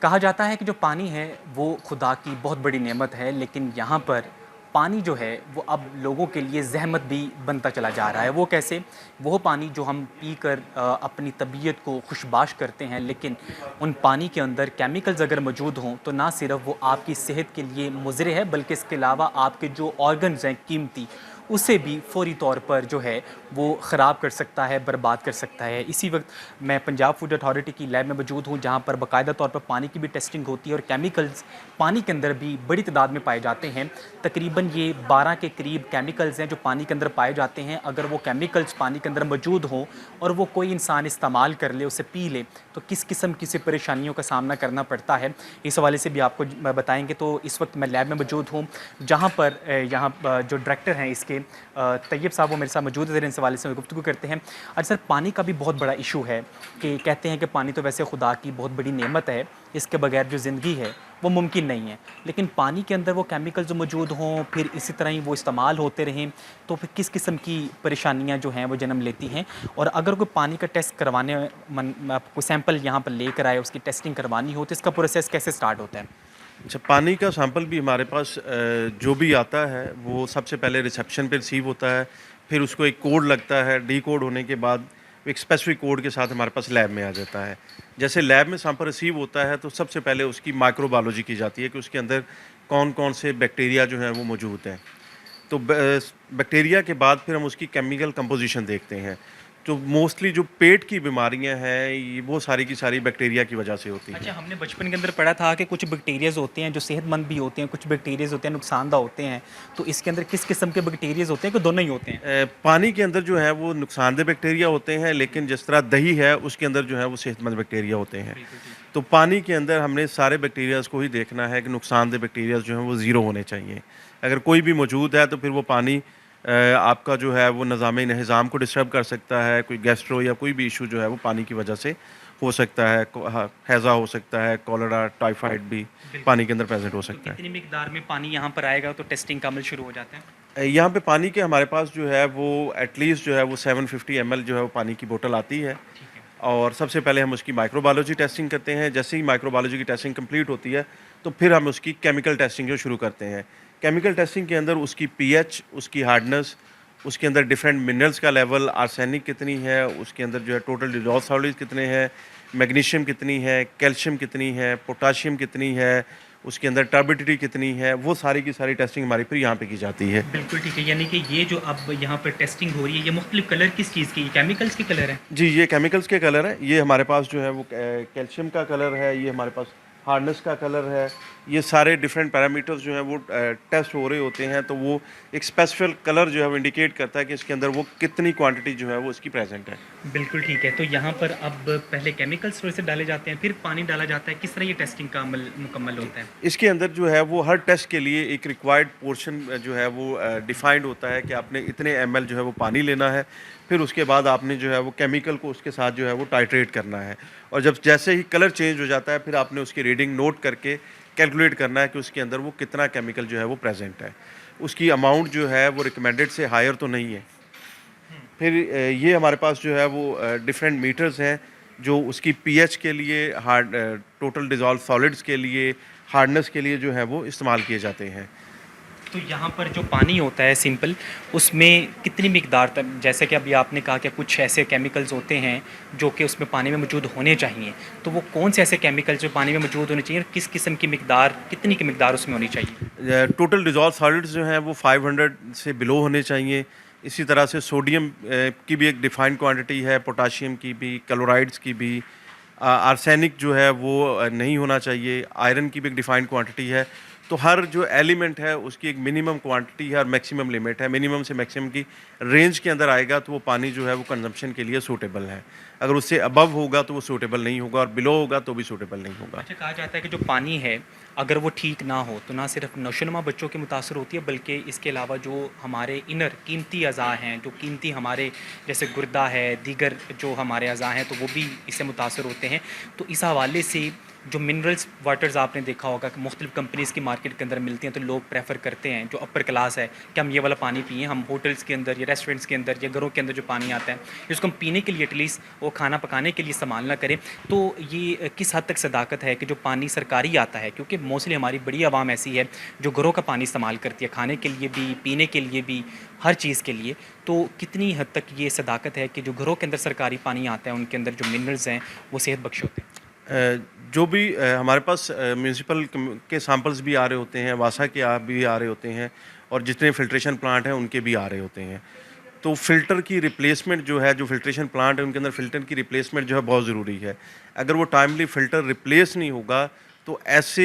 कहा जाता है कि जो पानी है वो खुदा की बहुत बड़ी नेमत है, लेकिन यहाँ पर पानी जो है वो अब लोगों के लिए ज़हमत भी बनता चला जा रहा है। वो कैसे? वो पानी जो हम पीकर अपनी तबीयत को खुशबाश करते हैं, लेकिन उन पानी के अंदर केमिकल्स अगर मौजूद हों तो ना सिर्फ वो आपकी सेहत के लिए मुज़र है, बल्कि इसके अलावा आपके जो ऑर्गन्स हैं कीमती, उसे भी फ़ौरी तौर पर जो है वो ख़राब कर सकता है, बर्बाद कर सकता है। इसी वक्त मैं पंजाब फूड अथॉरिटी की लैब में मौजूद हूँ, जहाँ पर बाकायदा तौर पर पानी की भी टेस्टिंग होती है और केमिकल्स पानी के अंदर भी बड़ी तादाद में पाए जाते हैं। तकरीबन ये 12 के करीब केमिकल्स हैं जो पानी के अंदर पाए जाते हैं। अगर वो केमिकल्स पानी के अंदर मौजूद हों और वो कोई इंसान इस्तेमाल कर ले, उसे पी ले, तो किस किस्म की सी परेशानियों का सामना करना पड़ता है, इस हवाले से भी आपको बताएंगे। तो इस वक्त मैं लैब में मौजूद हूँ, जहाँ पर जो डायरेक्टर हैं इसके तैयब साहब, वो मेरे साथ मौजूद है। इस हवाले से गुफ्तगू करते हैं। अच्छा सर, पानी का भी बहुत बड़ा इशू है कि कहते हैं कि पानी तो वैसे खुदा की बहुत बड़ी नेमत है, इसके बगैर जो ज़िंदगी है वो मुमकिन नहीं है, लेकिन पानी के अंदर वो केमिकल्स जो मौजूद हों, फिर इसी तरह ही वो इस्तेमाल होते रहें, तो फिर किस किस्म की परेशानियां जो हैं वो जन्म लेती हैं। और अगर कोई पानी का टेस्ट करवाने कोई सैंपल यहाँ पर लेकर आए, उसकी टेस्टिंग करवानी हो, तो इसका प्रोसेस कैसे स्टार्ट होता है? अच्छा, पानी का सैंपल भी हमारे पास जो भी आता है वो सबसे पहले रिसेप्शन पे रिसीव होता है। फिर उसको एक कोड लगता है, डी कोड होने के बाद एक स्पेसिफिक कोड के साथ हमारे पास लैब में आ जाता है। जैसे लैब में सैंपल रिसीव होता है तो सबसे पहले उसकी माइक्रोबायोलॉजी की जाती है कि उसके अंदर कौन-कौन से बैक्टीरिया जो हैं वो मौजूद हैं। तो बैक्टीरिया के बाद फिर हम उसकी केमिकल कंपोजिशन देखते हैं। तो मोस्टली जो पेट की बीमारियां हैं ये वो सारी की सारी बैक्टीरिया की वजह से होती अच्छा, हैं। हमने बचपन के अंदर पढ़ा था कि कुछ बैक्टीरियाज होते हैं जो सेहतमंद भी होते हैं, कुछ बैक्टीरियाज होते हैं नुकसानदा होते हैं। तो इसके अंदर किस किस्म के बैक्टीरियाज होते हैं कि दोनों ही होते हैं? पानी के अंदर जो है वो नुकसानदेह बैक्टीरिया होते हैं, लेकिन जिस तरह दही है उसके अंदर जो है वो सेहतमंद बैक्टीरिया होते हैं। बिल्कुल ठीक। तो पानी के अंदर हमने सारे बैक्टीरियाज को ही देखना है कि नुकसानदेह बैक्टीरियाज जो हैं वो ज़ीरो होने चाहिए। अगर कोई भी मौजूद है तो फिर वो पानी आपका जो है वो निज़ाम को डिस्टर्ब कर सकता है। कोई गैस्ट्रो या कोई भी इशू जो है वो पानी की वजह से हो सकता है। हैज़ा हो सकता है, कॉलरा, टाइफाइड भी पानी के अंदर प्रेजेंट हो तो सकता है। कितनी मिकदार में पानी यहाँ पर आएगा तो टेस्टिंग का अमल शुरू हो जाता है? यहाँ पे पानी के हमारे पास जो है वो एटलीस्ट जो है वो 750 ml जो है वो पानी की बोतल आती है। ठीक है। और सबसे पहले हम उसकी माइक्रोबायोलॉजी टेस्टिंग करते हैं। जैसे ही माइक्रोबायोलॉजी की टेस्टिंग कंप्लीट होती है तो फिर हम उसकी केमिकल टेस्टिंग जो शुरू करते हैं। केमिकल टेस्टिंग के अंदर उसकी पीएच, उसकी हार्डनेस, उसके अंदर डिफरेंट मिनरल्स का लेवल, आर्सेनिक कितनी है, उसके अंदर जो है टोटल डिज़ोल्व सॉलिड्स कितने हैं, मैग्नीशियम कितनी है, कैल्शियम कितनी है, पोटाशियम कितनी है, उसके अंदर टर्बिडिटी कितनी है, वो सारी की सारी टेस्टिंग हमारी फिर यहाँ पे की जाती है। बिल्कुल ठीक है, यानी कि ये जो अब यहाँ पर टेस्टिंग हो रही है, ये मुख्तलिफ कलर किस चीज़ की? केमिकल्स के कलर हैं? जी, ये केमिकल्स के कलर हैं। ये हमारे पास जो है वो कैल्शियम का कलर है, ये हमारे पास हार्डनेस का कलर है। ये सारे डिफरेंट पैरामीटर्स जो हैं वो टेस्ट हो रहे होते हैं, तो वो एक स्पेसिफिक कलर जो है वो इंडिकेट करता है कि इसके अंदर वो कितनी क्वांटिटी जो है वो इसकी प्रेज़ेंट है। बिल्कुल ठीक है। तो यहाँ पर अब पहले केमिकल्स थोड़े से डाले जाते हैं, फिर पानी डाला जाता है। किस तरह ये टेस्टिंग का अमल मुकम्मल होता है? इसके अंदर जो है वो हर टेस्ट के लिए एक रिक्वायर्ड पोर्शन जो है वो डिफाइंड होता है कि आपने इतने एमएल जो है वो पानी लेना है। फिर उसके बाद आपने जो है वो केमिकल को उसके साथ जो है वो टाइट्रेट करना है। और जब जैसे ही कलर चेंज हो जाता है फिर आपने उसकी रीडिंग नोट करके कैलकुलेट करना है कि उसके अंदर वो कितना केमिकल जो है वो प्रेजेंट है। उसकी अमाउंट जो है वो रिकमेंडेड से हायर तो नहीं है। फिर ये हमारे पास जो है वो डिफरेंट मीटर्स हैं जो उसकी पीएच के लिए, टोटल डिज़ोल्व सॉलिड्स के लिए, हार्डनेस के लिए जो है वो इस्तेमाल किए जाते हैं। तो यहाँ पर जो पानी होता है सिंपल, उसमें कितनी मिकदार तक, जैसे कि अभी आपने कहा कि कुछ ऐसे केमिकल्स होते हैं जो कि उसमें पानी में मौजूद होने चाहिए, तो वो कौन से ऐसे केमिकल्स जो पानी में मौजूद होने चाहिए और किस किस्म की मिकदार, कितनी की मिकदार उसमें होनी चाहिए? टोटल डिज़ोल्व सॉलिड्स जो हैं वो 500 से बिलो होने चाहिए। इसी तरह से सोडियम की भी एक डिफाइंड क्वांटिटी है, पोटाशियम की भी, क्लोराइड्स की भी। आर्सेनिक जो है वो नहीं होना चाहिए। आयरन की भी एक डिफाइंड क्वांटिटी है। तो हर जो एलिमेंट है उसकी एक मिनिमम क्वांटिटी है और मैक्सिमम लिमिट है। मिनिमम से मैक्सिमम की रेंज के अंदर आएगा तो वो पानी जो है वो कंजम्पशन के लिए सूटेबल है। अगर उससे अबव होगा तो वो सूटेबल नहीं होगा और बिलो होगा तो भी सूटेबल नहीं होगा। अच्छा, कहा जाता है कि जो पानी है अगर वो ठीक ना हो तो ना सिर्फ नौशनुमा बच्चों की मुतासर होती है, बल्कि इसके अलावा जो हमारे इनर कीमती अज़ा हैं, जो कीमती हमारे जैसे गुर्दा है, दीगर जो हमारे अज़ा हैं, तो वो भी इससे मुतासर होते हैं। तो इस हवाले से जो मिनरल्स वाटर्स आपने देखा होगा कि मुख्तलिफ कंपनीज़ की मार्केट के अंदर मिलती हैं, तो लोग प्रेफर करते हैं जो अपर क्लास है कि हम ये वाला पानी पिएँ। हम होटल्स के अंदर या रेस्टोरेंट्स के अंदर या घरों के अंदर जो पानी आता है, जिसको हम पीने के लिए एटलीस्ट वो खाना पकाने के लिए इस्तेमाल ना करें। तो ये किस हद तक सदाकत है कि जो पानी सरकारी आता है, क्योंकि मोस्टली हमारी बड़ी आवाम ऐसी है जो घरों का पानी इस्तेमाल करती है, खाने के लिए भी, पीने के लिए भी, हर चीज़ के लिए। तो कितनी हद तक ये सदाकत है कि जो घरों के अंदर सरकारी पानी आता है उनके अंदर जो मिनरल्स हैं वो सेहत बख्श होते हैं? जो भी हमारे पास म्यूनिसिपल के सैंपल्स भी आ रहे होते हैं, वासा के भी आ रहे होते हैं, और जितने फ़िल्ट्रेशन प्लांट हैं उनके भी आ रहे होते हैं। तो फ़िल्टर की रिप्लेसमेंट जो है, जो फ़िल्ट्रेशन प्लांट है उनके अंदर फ़िल्टर की रिप्लेसमेंट जो है बहुत ज़रूरी है। अगर वो टाइमली फ़िल्टर रिप्लेस नहीं होगा तो ऐसे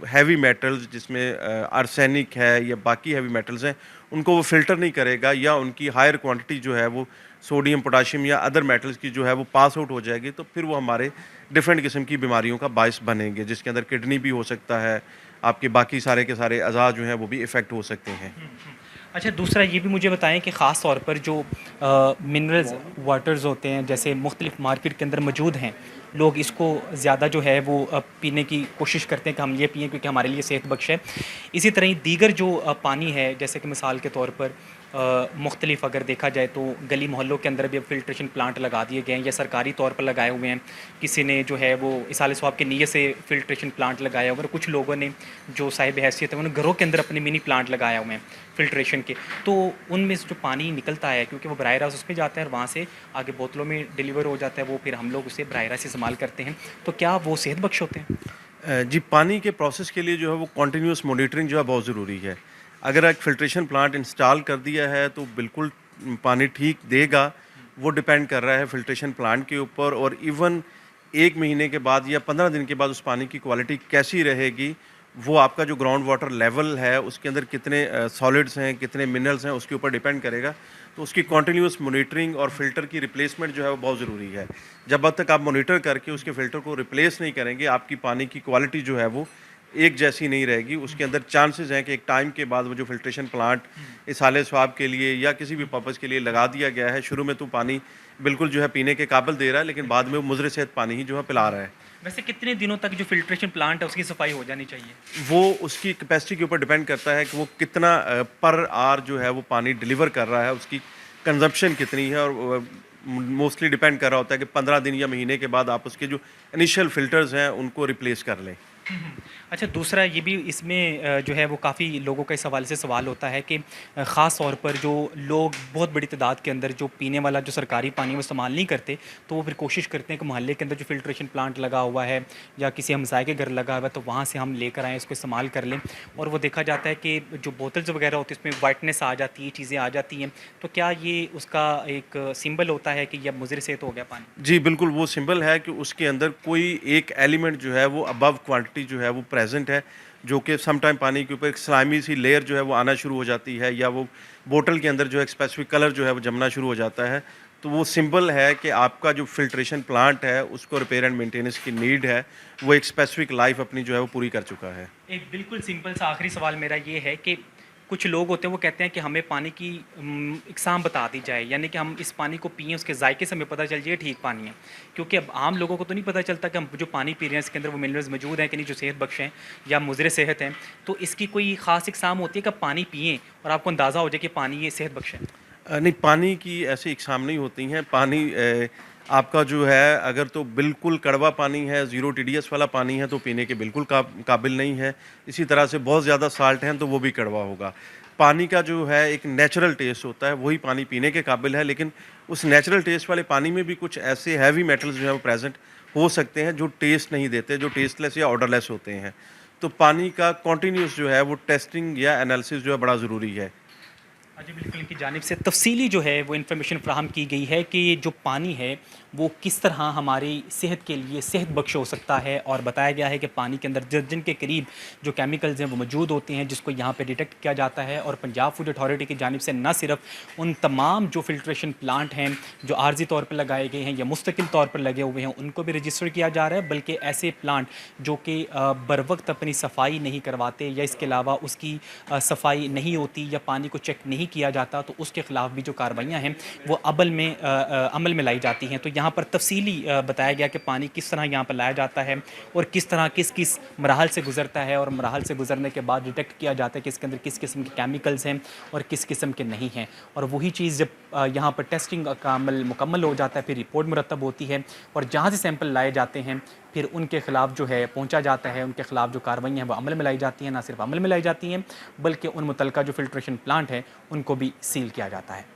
हैवी मेटल्स जिसमें आर्सेनिक है या बाकी हैवी मेटल्स हैं, उनको वो फ़िल्टर नहीं करेगा, या उनकी हायर क्वांटिटी जो है वो सोडियम, पोटाशियम या अदर मेटल्स की जो है वो पास आउट हो जाएगी, तो फिर वो हमारे डिफरेंट किस्म की बीमारियों का बायस बनेंगे, जिसके अंदर किडनी भी हो सकता है, आपके बाकी सारे के सारे अज़ा जो हैं वो भी इफ़ेक्ट हो सकते हैं। अच्छा, दूसरा ये भी मुझे बताएं कि ख़ास तौर पर जो मिनरल्स वाटर्स होते हैं जैसे मुख्तलिफ मार्केट के अंदर मौजूद हैं, लोग इसको ज़्यादा जो है वो पीने की कोशिश करते हैं कि हम ये पिएँ क्योंकि हमारे लिए सेहत बख्श है। इसी तरह ही दीगर जो पानी है, जैसे कि मिसाल के तौर पर मुख्तलिफ अगर देखा जाए तो गली मोहल्लों के अंदर भी अब फ़िल्ट्रेशन प्लांट लगा दिए गए हैं या सरकारी तौर पर लगाए हुए हैं। किसी ने जो है वो इसाले सवाब की नीयत से फ़िल्ट्रेशन प्लांट लगाया हुआ है, और कुछ लोगों ने जो साहिब हैसियत है उन्होंने घरों के अंदर अपने मिनी प्लांट लगाए हुए हैं फ़िल्ट्रेशन के। तो उनमें से जो पानी निकलता है, क्योंकि वो बराह रास्त उसमें जाता है और वहाँ से आगे बोतलों में डिलीवर हो जाता है, वो फिर हम लोग उसे बराह रास्त इस्तेमाल करते हैं। तो क्या वो सेहत बख्श होते हैं? जी, पानी के प्रोसेस के लिए जो है वो कंटिन्यूअस मॉनिटरिंग जो है बहुत ज़रूरी है। अगर एक फ़िल्ट्रेशन प्लांट इंस्टॉल कर दिया है तो बिल्कुल पानी ठीक देगा, वो डिपेंड कर रहा है फ़िल्ट्रेशन प्लांट के ऊपर, और इवन 1 महीने के बाद या 15 दिन के बाद उस पानी की क्वालिटी कैसी रहेगी, वो आपका जो ग्राउंड वाटर लेवल है उसके अंदर कितने सॉलिड्स हैं, कितने मिनरल्स हैं, उसके ऊपर डिपेंड करेगा। तो उसकी कंटिन्यूअस मॉनिटरिंग और फ़िल्टर की रिप्लेसमेंट जो है वो बहुत ज़रूरी है। जब तक आप मॉनिटर करके उसके फ़िल्टर को रिप्लेस नहीं करेंगे, आपकी पानी की क्वालिटी जो है वो एक जैसी नहीं रहेगी। उसके अंदर चांसेस हैं कि एक टाइम के बाद वो जो फ़िल्ट्रेशन प्लांट इसाले स्वाब के लिए या किसी भी पर्पज़ के लिए लगा दिया गया है, शुरू में तो पानी बिल्कुल जो है पीने के काबिल दे रहा है, लेकिन बाद में वो मुज़र सेहत पानी ही जो है पिला रहा है। वैसे कितने दिनों तक जो फ़िल्ट्रेशन प्लांट है उसकी सफाई हो जानी चाहिए? वो उसकी कैपेसिटी के ऊपर डिपेंड करता है कि वो कितना पर आवर जो है वो पानी डिलीवर कर रहा है, उसकी कंजप्शन कितनी है, और मोस्टली डिपेंड कर रहा होता है कि 15 दिन या महीने के बाद आप उसके जो इनिशियल फ़िल्टर्स हैं उनको रिप्लेस कर लें। अच्छा, दूसरा ये भी इसमें जो है वो काफ़ी लोगों का इस हवाले से सवाल होता है कि ख़ास तौर पर जो लोग बहुत बड़ी तादाद के अंदर जो पीने वाला जो सरकारी पानी वो इस्तेमाल नहीं करते, तो वो फिर कोशिश करते हैं कि मोहल्ले के अंदर जो फ़िल्ट्रेशन प्लांट लगा हुआ है या किसी हमसाये के घर लगा हुआ है तो वहाँ से हम लेकर आएँ, इसको इस्तेमाल कर लें। और वो देखा जाता है कि जो बोतल्स वगैरह होती है उसमें वाइटनेस आ जाती है, चीज़ें आ जाती हैं। तो क्या ये उसका एक सिंबल होता है कि यह मुज़र सेहत हो गया पानी? जी, बिल्कुल वो सिंबल है कि उसके अंदर कोई एक एलिमेंट जो है वो अबव क्वांटिटी जो है वो प्रेज़ेंट है, जो कि सम टाइम पानी के ऊपर एक स्लाइमी सी लेयर जो है वो आना शुरू हो जाती है, या वो बोतल के अंदर जो है एक स्पेसिफिक कलर जो है वो जमना शुरू हो जाता है। तो वो सिंबल है कि आपका जो फ़िल्ट्रेशन प्लांट है उसको रिपेयर एंड मेंटेनेंस की नीड है, वो एक स्पेसिफिक लाइफ़ अपनी जो है वो पूरी कर चुका है। एक बिल्कुल सिंपल सा आखिरी सवाल मेरा ये है कि कुछ लोग होते हैं वो कहते हैं कि हमें पानी की इकसाम बता दी जाए, यानी कि हम इस पानी को पिएँ उसके जायके से हमें पता चल जाए ठीक पानी है। क्योंकि अब आम लोगों को तो नहीं पता चलता कि हम जो पानी पी रहे हैं इसके अंदर वो मिनरल्स मौजूद हैं कि नहीं, जो सेहत बख्श हैं या मुज़र सेहत हैं। तो इसकी कोई ख़ास इकसाम होती है कि आप पानी पिएँ और आपको अंदाज़ा हो जाए कि पानी ये सेहत बख्श है? नहीं, पानी की ऐसी इकसाम नहीं होती हैं। पानी आपका जो है अगर तो बिल्कुल कड़वा पानी है, ज़ीरो टीडीएस वाला पानी है तो पीने के बिल्कुल काबिल नहीं है। इसी तरह से बहुत ज़्यादा साल्ट हैं तो वो भी कड़वा होगा। पानी का जो है एक नेचुरल टेस्ट होता है, वही पानी पीने के काबिल है, लेकिन उस नेचुरल टेस्ट वाले पानी में भी कुछ ऐसे हैवी मेटल्स जो हैं वो प्रेज़ेंट हो सकते हैं जो टेस्ट नहीं देते, जो टेस्टलेस या ऑडरलेस होते हैं। तो पानी का कंटीन्यूअस जो है वो टेस्टिंग या एनालिसिस जो है बड़ा ज़रूरी है। जी बिल्कुल, इनकी जानिब से तफ़सीली जो है वो इन्फॉर्मेशन फ़राहम की गई है कि जो पानी है वो किस तरह हमारी सेहत के लिए सेहत बख्श हो सकता है, और बताया गया है कि पानी के अंदर दर्जन के करीब जो केमिकल्स हैं वो मौजूद होते हैं जिसको यहाँ पे डिटेक्ट किया जाता है। और पंजाब फूड अथॉरिटी की जानिब से न सिर्फ उन तमाम जो फ़िल्ट्रेशन प्लांट हैं जो आर्जी तौर पर लगाए गए हैं या मुस्तकिल तौर पर लगे हुए हैं उनको भी रजिस्टर किया जा रहा है, बल्कि ऐसे प्लांट जो कि बर वक्त अपनी सफाई नहीं करवाते या इसके अलावा उसकी सफाई नहीं होती या पानी को चेक नहीं किया जाता तो उसके ख़िलाफ़ भी जो कार्रवाइयाँ हैं वो अमल में लाई जाती हैं। तो यहाँ यहाँ पर तफसीली बताया गया कि पानी किस तरह यहाँ पर लाया जाता है और किस तरह किस किस मराहल से गुजरता है, और मराहल से गुजरने के बाद डिटेक्ट किया जाता है कि इसके अंदर किस किस्म के केमिकल्स हैं और किस किस्म के नहीं हैं। और वही चीज़ जब यहाँ पर टेस्टिंग का अमल मुकम्मल हो जाता है, फिर रिपोर्ट मुरतब होती है और जहाँ से सैंपल लाए जाते हैं फिर उनके ख़िलाफ़ जो है पहुँचा जाता है, उनके ख़िलाफ़ जो कार्रवाई हैं वो अमल में लाई जाती हैं। ना सिर्फ अमल में लाई जाती हैं बल्कि उन मुतलका जो फ़िल्ट्रेशन प्लांट है उनको भी सील किया जाता है।